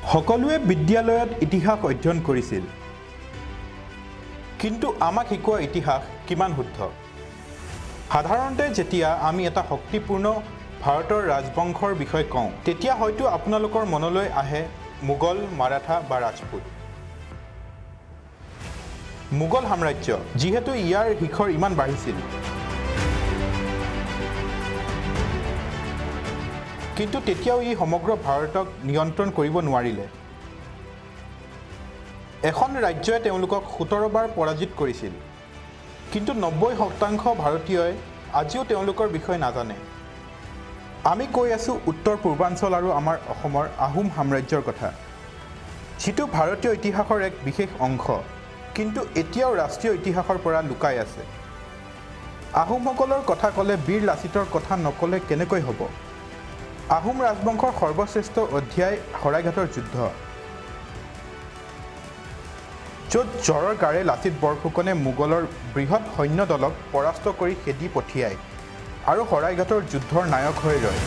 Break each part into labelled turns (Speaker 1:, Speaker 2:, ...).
Speaker 1: সকলোৱে বিদ্যালয়ত ইতিহাস অধ্যয়ন কৰিছিল কিন্তু আমাক শিকোৱা ইতিহাস কিমান শুদ্ধ সাধাৰণতে যেতিয়া আমি এটা শক্তিপূৰ্ণ ভাৰতৰ ৰাজবংশৰ বিষয়ে কওঁ তেতিয়া হয়তো আপোনালোকৰ মনলৈ আহে মোগল মাৰাঠা বা ৰাজপুত মোগল সাম্ৰাজ্য যিহেতু ইয়াৰ শিখৰ ইমান বাঢ়িছিল কিন্তু তেতিয়াও ই সমগ্ৰ ভাৰতক নিয়ন্ত্ৰণ কৰিব নোৱাৰিলে এখন ৰাজ্যই তেওঁলোকক 17 বাৰ পৰাজিত কৰিছিল কিন্তু 90% ভাৰতীয়ই আজিও তেওঁলোকৰ বিষয়ে নাজানে আমি কৈ আছো উত্তৰ পূৰ্বাঞ্চল আৰু আমাৰ অসমৰ আহোম সাম্ৰাজ্যৰ কথা যিটো ভাৰতীয় ইতিহাসৰ এক বিশেষ অংশ কিন্তু এতিয়াও ৰাষ্ট্ৰীয় ইতিহাসৰ পৰা লুকাই আছে আহোমসকলৰ কথা ক'লে বীৰ লাচিতৰ কথা নকলে কেনেকৈ হ'ব আহোম ৰাজবংশৰ সৰ্বশ্ৰেষ্ঠ অধ্যায় সৰাইঘাটৰ যুদ্ধ য'ত জ্বৰৰ গাৰে লাচিত বৰফুকনে মোগলৰ বৃহৎ সৈন্য দলক পৰাস্ত কৰি খেদি পঠিয়ায় আৰু সৰাইঘাটৰ যুদ্ধৰ নায়ক হৈ ৰয়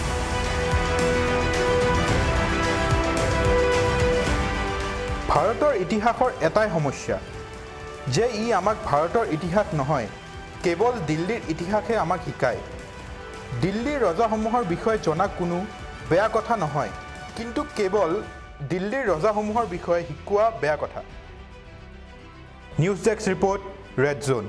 Speaker 1: ভাৰতৰ ইতিহাসৰ এটাই সমস্যা যে ই আমাক ভাৰতৰ ইতিহাস নহয় কেৱল দিল্লীৰ ইতিহাসে আমাক শিকায় দিল্লীৰ ৰজাসমূহৰ বিষয়ে জনা কোনো বেয়া কথা নহয় কিন্তু কেৱল দিল্লীৰ ৰজাসমূহৰ বিষয়ে শিকোৱা বেয়া কথা নিউজ ডেস্ক ৰিপৰ্ট ৰেড জোন